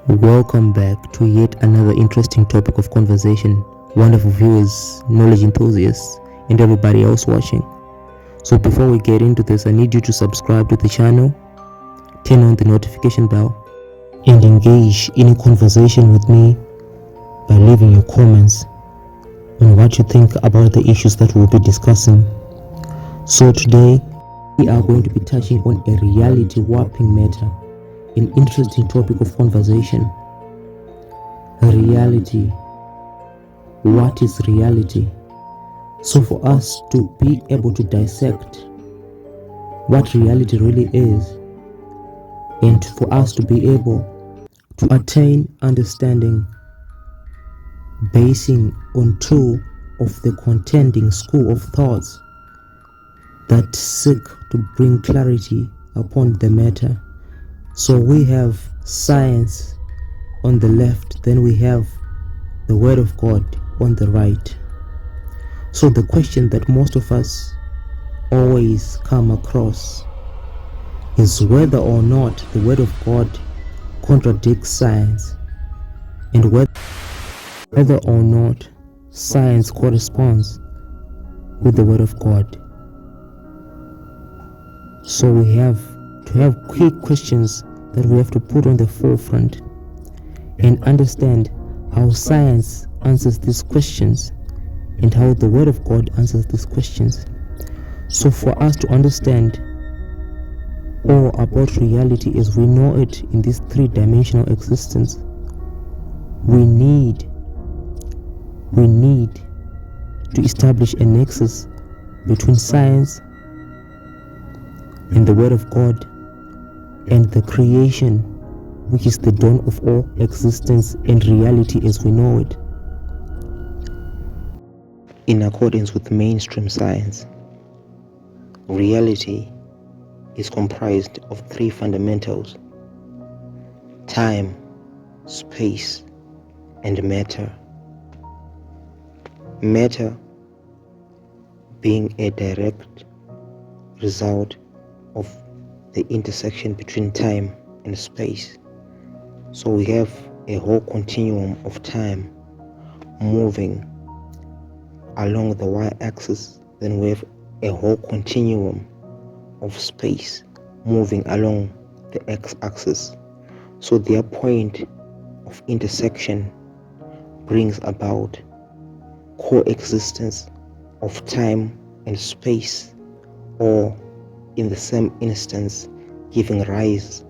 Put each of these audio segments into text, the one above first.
Welcome back to yet another interesting topic of conversation, wonderful viewers, knowledge enthusiasts, and everybody else watching. So before we get into this, I need you to subscribe to the channel, turn on the notification bell, and engage in a conversation with me by leaving your comments on what you think about the issues that we'll be discussing. So today, we are going to be touching on a reality warping matter, an interesting topic of conversation. Reality. What is reality? So for us to be able to dissect what reality really is, and for us to be able to attain understanding basing on two of the contending school of thoughts that seek to bring clarity upon the matter. So we have science on the left, then we have the Word of God on the right. So the question that most of us always come across is whether or not the Word of God contradicts science, and whether or not science corresponds with the Word of God. So we have to have quick questions that we have to put on the forefront and understand how science answers these questions and how the Word of God answers these questions. So for us to understand all about reality as we know it in this three-dimensional existence, we need to establish a nexus between science and the Word of God and the creation, which is the dawn of all existence and reality as we know it. In accordance with mainstream science, reality is comprised of three fundamentals: time, space, and matter. Matter being a direct result of the intersection between time and space. So we have a whole continuum of time moving along the y-axis, then we have a whole continuum of space moving along the x-axis. So their point of intersection brings about coexistence of time and space, or in the same instance giving rise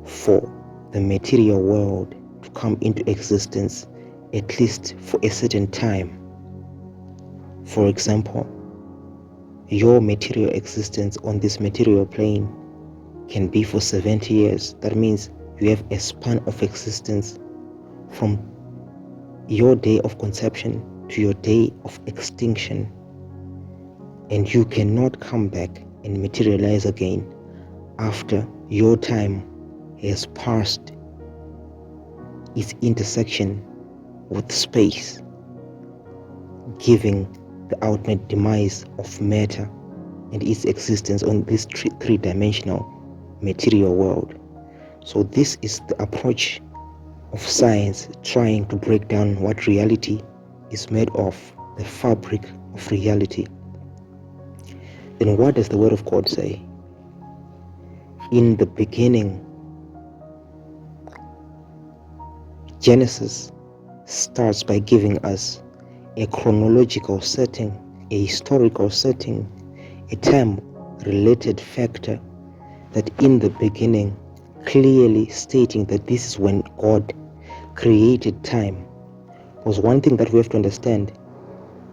for the material world to come into existence, at least for a certain time. For example, your material existence on this material plane can be for 70 years. That means you have a span of existence from your day of conception to your day of extinction, and you cannot come back and materialize again after your time has passed its intersection with space, giving the ultimate demise of matter and its existence on this three-dimensional material world. So this is the approach of science, trying to break down what reality is made of, the fabric of reality. Then what does the Word of God say? In the beginning, Genesis starts by giving us a chronological setting, a historical setting, a time-related factor, that in the beginning, clearly stating that this is when God created time. Because one thing that we have to understand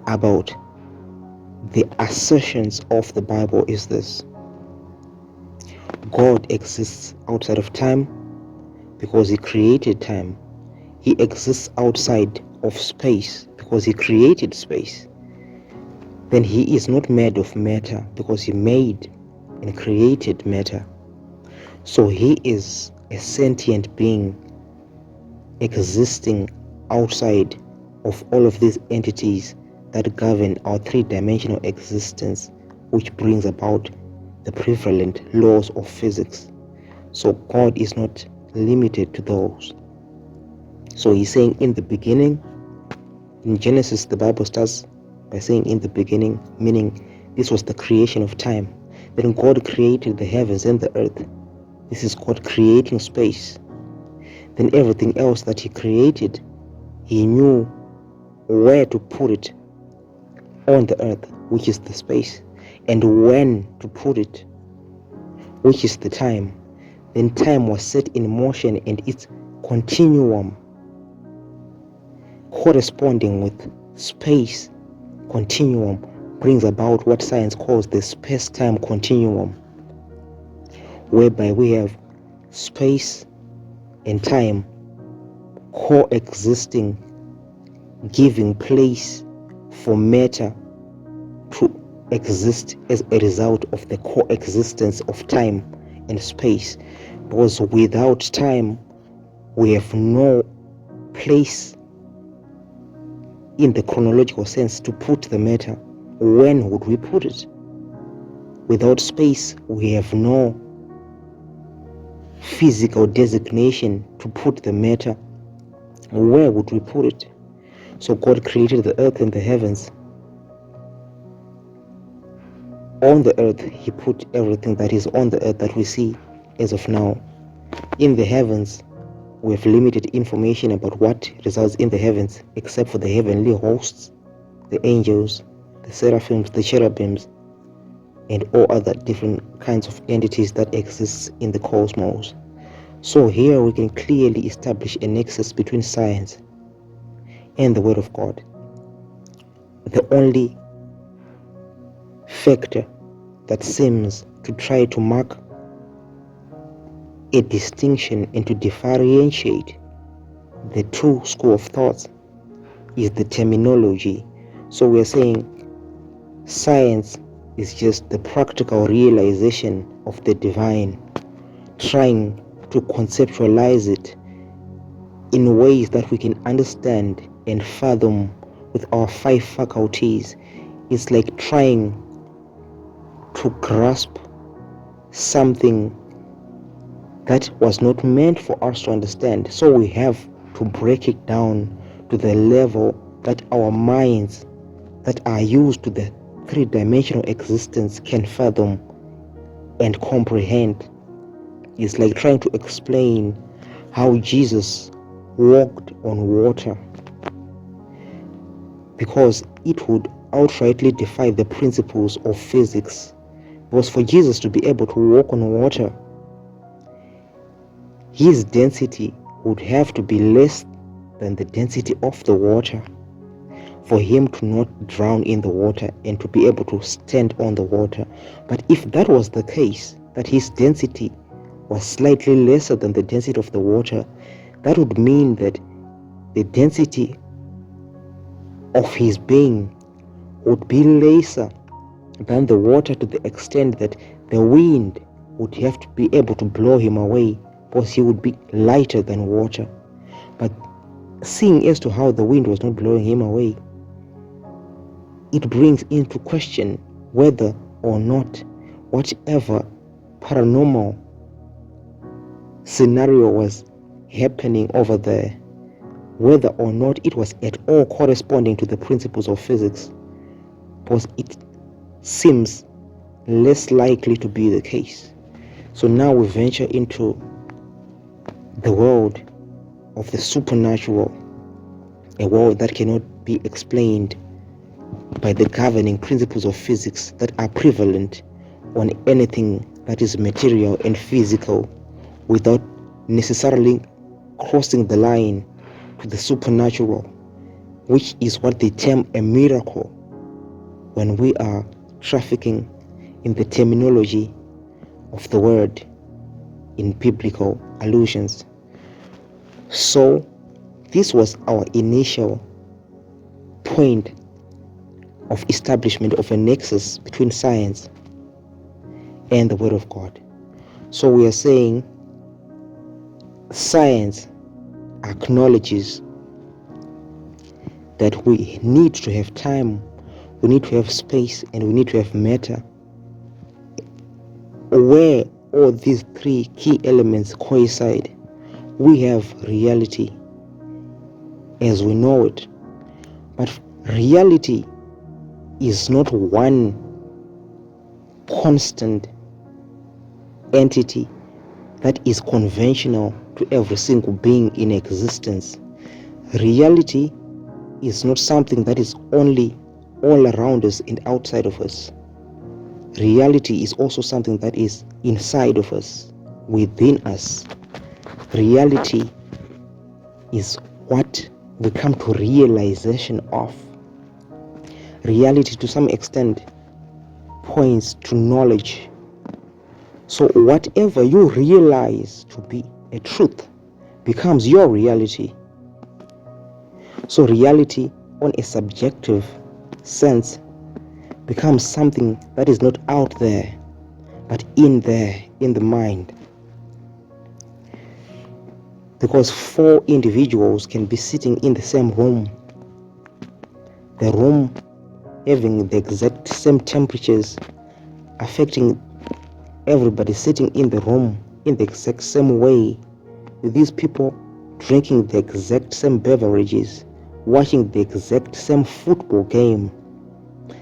about the assertions of the Bible is this: God exists outside of time because He created time. He exists outside of space because He created space. Then He is not made of matter because He made and created matter. So He is a sentient being existing outside of all of these entities that govern our three-dimensional existence, which brings about the prevalent laws of physics. So God is not limited to those. So he's saying in the beginning. In Genesis, the Bible starts by saying in the beginning, meaning this was the creation of time. Then God created the heavens and the earth. This is called creating space. Then everything else that he created, he knew where to put it on the earth, which is the space, and when to put it, which is the time. Then time was set in motion, and its continuum corresponding with space continuum brings about what science calls the space-time continuum, whereby we have space and time coexisting, giving place for matter to exist as a result of the coexistence of time and space. Because without time, we have no place in the chronological sense to put the matter. When would we put it? Without space, we have no physical designation to put the matter. Where would we put it? So God created the earth and the heavens. On the earth, he put everything that is on the earth that we see as of now. In the heavens, we have limited information about what resides in the heavens, except for the heavenly hosts, the angels, the seraphims, the cherubims, and all other different kinds of entities that exist in the cosmos. So here we can clearly establish a nexus between science and the Word of God. The only factor that seems to try to mark a distinction and to differentiate the two school of thoughts is the terminology. So we are saying science is just the practical realization of the divine, trying to conceptualize it in ways that we can understand and fathom with our five faculties. It's like trying to grasp something that was not meant for us to understand. So we have to break it down to the level that our minds that are used to the three-dimensional existence can fathom and comprehend. It's like trying to explain how Jesus walked on water, because it would outrightly defy the principles of physics. Because for Jesus to be able to walk on water, his density would have to be less than the density of the water for him to not drown in the water and to be able to stand on the water. But if that was the case, that his density was slightly lesser than the density of the water, that would mean that the density of his being would be lesser than the water, to the extent that the wind would have to be able to blow him away, because he would be lighter than water. But seeing as to how the wind was not blowing him away, it brings into question whether or not whatever paranormal scenario was happening over there, whether or not it was at all corresponding to the principles of physics, because it seems less likely to be the case. So now we venture into the world of the supernatural, a world that cannot be explained by the governing principles of physics that are prevalent on anything that is material and physical, without necessarily crossing the line to the supernatural, which is what they term a miracle when we are trafficking in the terminology of the word in biblical allusions. So this was our initial point of establishment of a nexus between science and the Word of God. So we are saying science acknowledges that we need to have time, we need to have space, and we need to have matter, where all these three key elements coincide. We have reality as we know it, but reality is not one constant entity that is conventional to every single being in existence. Reality is not something that is only all around us and outside of us. Reality is also something that is inside of us, within us. Reality is what we come to realization of. Reality, to some extent, points to knowledge. So whatever you realize to be a truth becomes your reality. So reality, on a subjective sense, becomes something that is not out there, but in there, in the mind. Because 4 individuals can be sitting in the same room, the room having the exact same temperatures, affecting everybody sitting in the room in the exact same way, with these people drinking the exact same beverages, watching the exact same football game,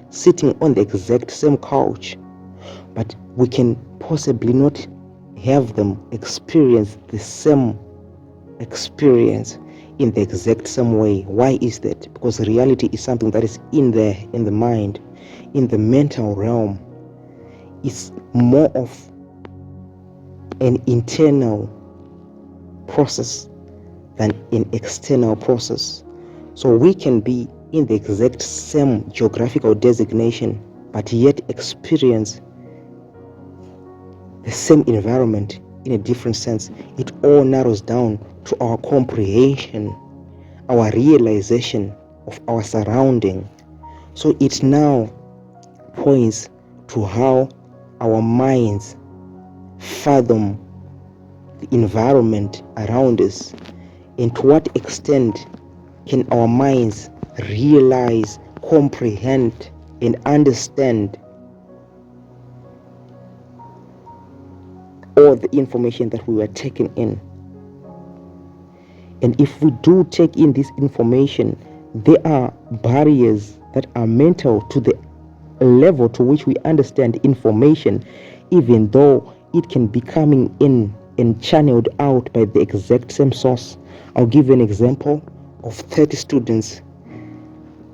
sitting on the exact same couch, but we can possibly not have them experience the same experience in the exact same way. Why is that? Because reality is something that is in there, in the mind, in the mental realm. It's more of an internal process than an external process. So we can be in the exact same geographical designation, but yet experience the same environment in a different sense. It all narrows down to our comprehension, our realization of our surrounding. So it now points to how our minds fathom the environment around us, and to what extent can our minds realize, comprehend, and understand all the information that we were taking in. And if we do take in this information, there are barriers that are mental to the level to which we understand information, even though it can be coming in and channeled out by the exact same source. I'll give you an example of 30 students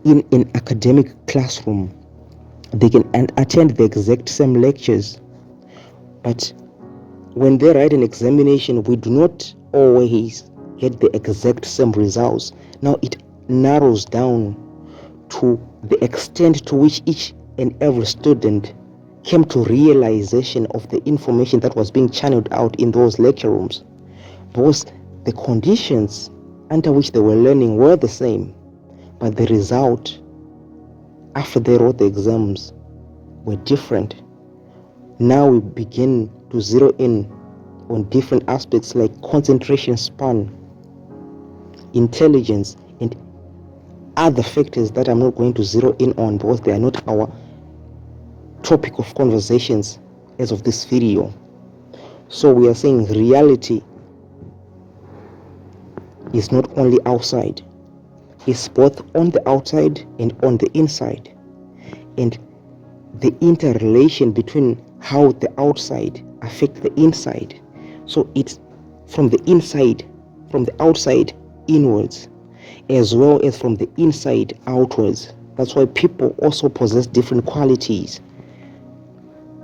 in an academic classroom. They can attend the exact same lectures, but when they write an examination, we do not always get the exact same results. Now it narrows down to the extent to which each and every student came to realization of the information that was being channeled out in those lecture rooms, because the conditions under which they were learning were the same, but the result after they wrote the exams were different. Now we begin to zero in on different aspects like concentration span, intelligence, and other factors that I'm not going to zero in on because they are not our topic of conversations as of this video. So we are saying reality is not only outside, it's both on the outside and on the inside. And the interrelation between how the outside affects the inside. So it's from the inside, from the outside inwards, as well as from the inside outwards. That's why people also possess different qualities.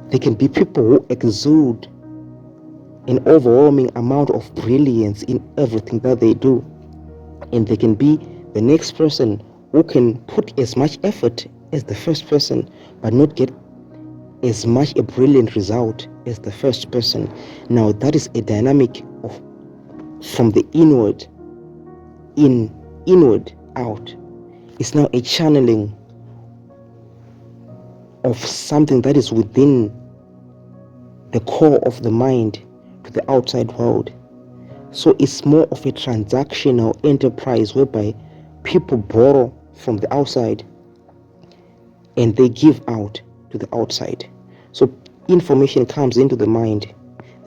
They can be people who exude an overwhelming amount of brilliance in everything that they do. And they can be the next person who can put as much effort as the first person, but not get as much a brilliant result as the first person. Now that is a dynamic of from the inward out. It's now a channeling of something that is within the core of the mind to the outside world. So it's more of a transactional enterprise whereby people borrow from the outside and they give out to the outside. So information comes into the mind,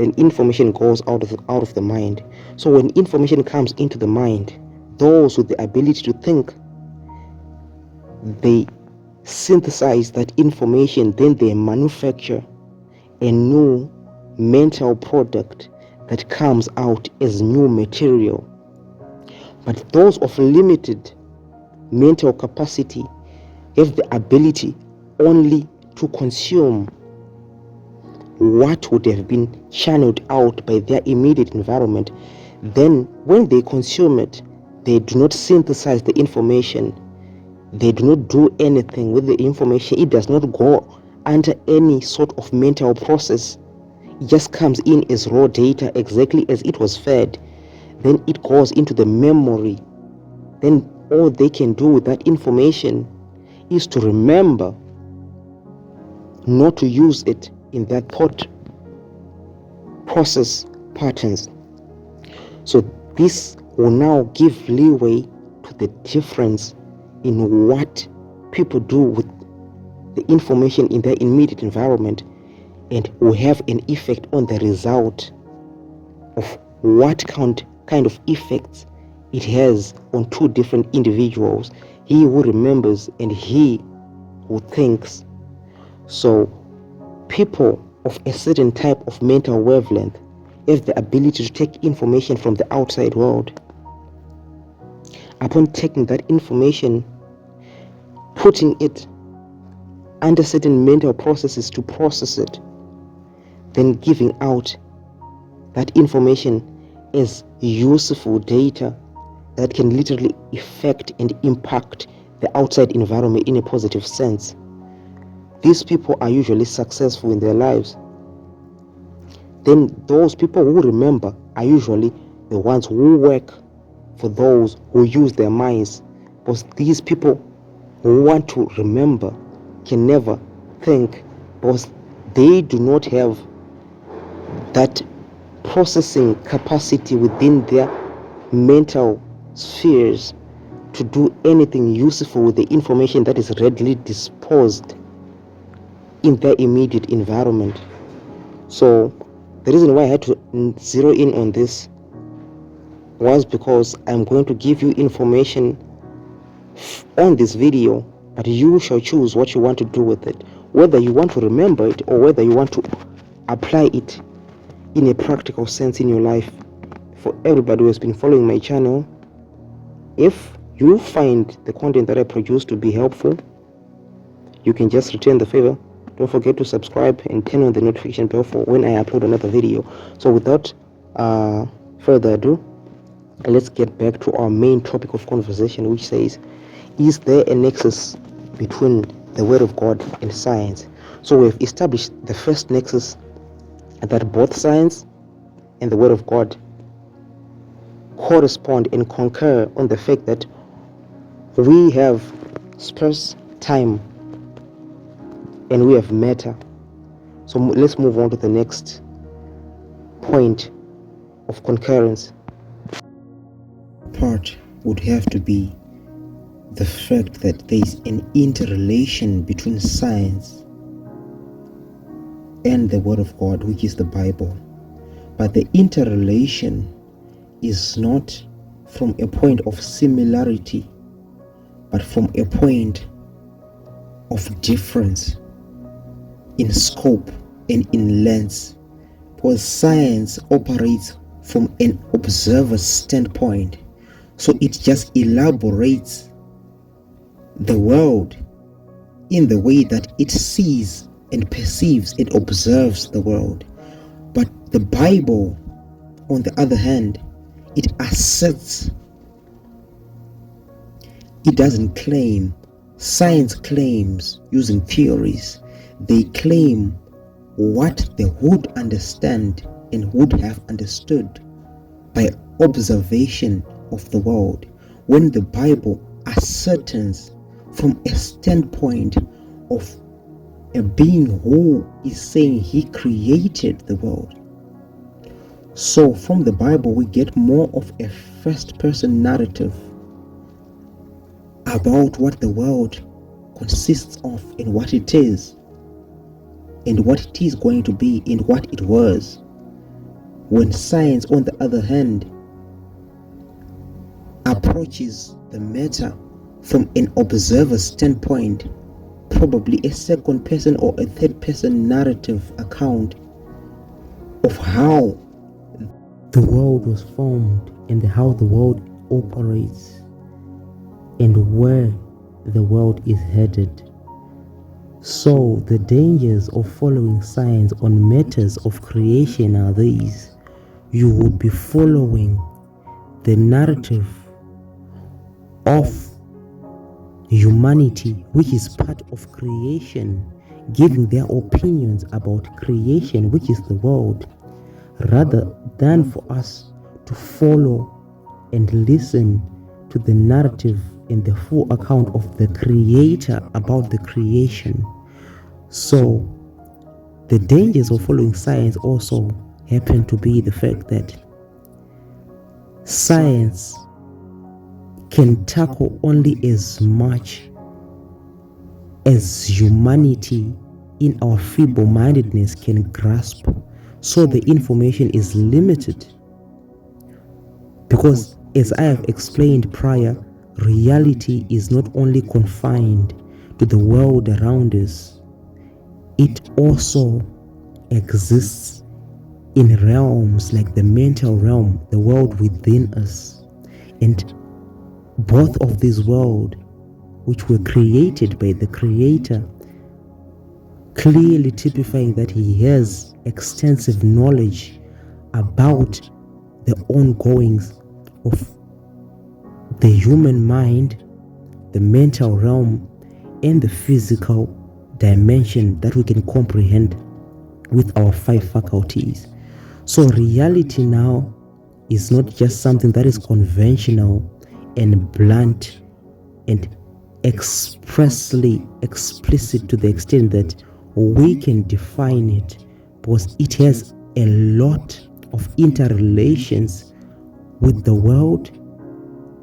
then information goes out of the mind. So when information comes into the mind, those with the ability to think, they synthesize that information, then they manufacture a new mental product that comes out as new material. But those of limited mental capacity have the ability only to consume what would have been channeled out by their immediate environment. Then when they consume it, they do not synthesize the information. They do not do anything with the information. It does not go under any sort of mental process. It just comes in as raw data, exactly as it was fed. Then it goes into the memory. Then all they can do with that information is to remember, not to use it in their thought process patterns. So this will now give leeway to the difference in what people do with the information in their immediate environment, and will have an effect on the result of what kind of effects it has on two different individuals, he who remembers and he who thinks. So people of a certain type of mental wavelength have the ability to take information from the outside world. Upon taking that information, putting it under certain mental processes to process it, then giving out that information as useful data that can literally affect and impact the outside environment in a positive sense. These people are usually successful in their lives. Then those people who remember are usually the ones who work for those who use their minds, because these people who want to remember can never think, because they do not have that processing capacity within their mental spheres to do anything useful with the information that is readily disposed in their immediate environment. So the reason why I had to zero in on this was because I'm going to give you information on this video, but you shall choose what you want to do with it, whether you want to remember it or whether you want to apply it in a practical sense in your life. For everybody who has been following my channel, if you find the content that I produce to be helpful, you can just return the favor. Don't forget to subscribe and turn on the notification bell for when I upload another video. So without further ado, let's get back to our main topic of conversation, which says, is there a nexus between the Word of God and science? So we've established the first nexus, that both science and the Word of God correspond and concur on the fact that we have space, time, and we have matter. So let's move on to the next point of concurrence. Part would have to be the fact that there is an interrelation between science and the Word of God, which is the Bible. But the interrelation is not from a point of similarity, but from a point of difference in scope and in length, because science operates from an observer's standpoint. So it just elaborates the world in the way that it sees and perceives and observes the world. But the Bible, on the other hand, it asserts, it doesn't claim. Science claims using theories. They claim what they would understand and would have understood by observation of the world, when the Bible ascertains from a standpoint of a being who is saying he created the world. So from the Bible we get more of a first-person narrative about what the world consists of and what it is, and what it is going to be, and what it was. When science, on the other hand, approaches the matter from an observer's standpoint, probably a second person or a third person narrative account of how the world was formed and how the world operates and where the world is headed. So the dangers of following science on matters of creation are these: you would be following the narrative of humanity, which is part of creation, giving their opinions about creation, which is the world, rather than for us to follow and listen to the narrative and the full account of the creator about the creation. So the dangers of following science also happen to be the fact that science can tackle only as much as humanity in our feeble-mindedness can grasp. So the information is limited because, as I have explained prior, reality is not only confined to the world around us, it also exists in realms like the mental realm, the world within us. And both of these worlds, which were created by the Creator, clearly typifying that He has extensive knowledge about the ongoings of the human mind, the mental realm, and the physical dimension that we can comprehend with our 5 faculties. So reality now is not just something that is conventional and blunt and expressly explicit to the extent that we can define it, because it has a lot of interrelations with the world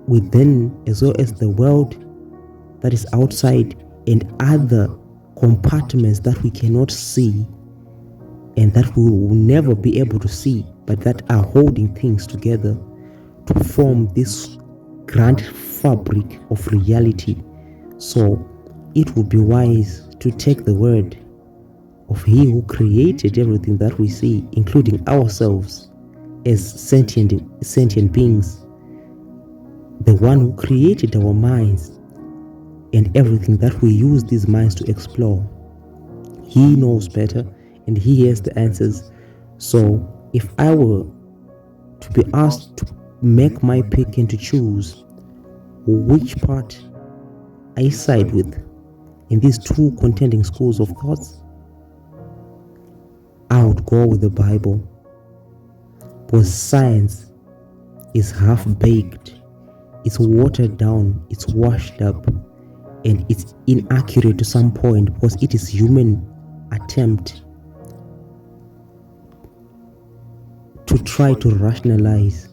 within as well as the world that is outside and other compartments that we cannot see and that we will never be able to see, but that are holding things together to form this grand fabric of reality. So it would be wise to take the word of He who created everything that we see, including ourselves as sentient beings, the one who created our minds and everything that we use these minds to explore. He knows better and He has the answers. So if I were to be asked to make my pick and to choose which part I side with in these two contending schools of thoughts, I would go with the Bible, because science is half-baked, it's watered down, it's washed up, and it's inaccurate to some point because it is human attempt to try to rationalize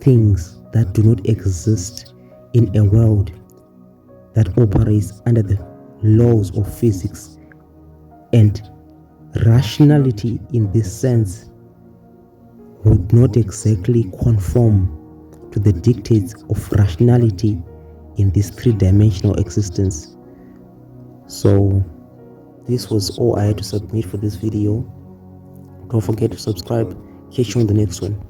things that do not exist in a world that operates under the laws of physics. And rationality in this sense would not exactly conform to the dictates of rationality in this three-dimensional existence. So this was all I had to submit for this video. Don't forget to subscribe. Catch you on the next one.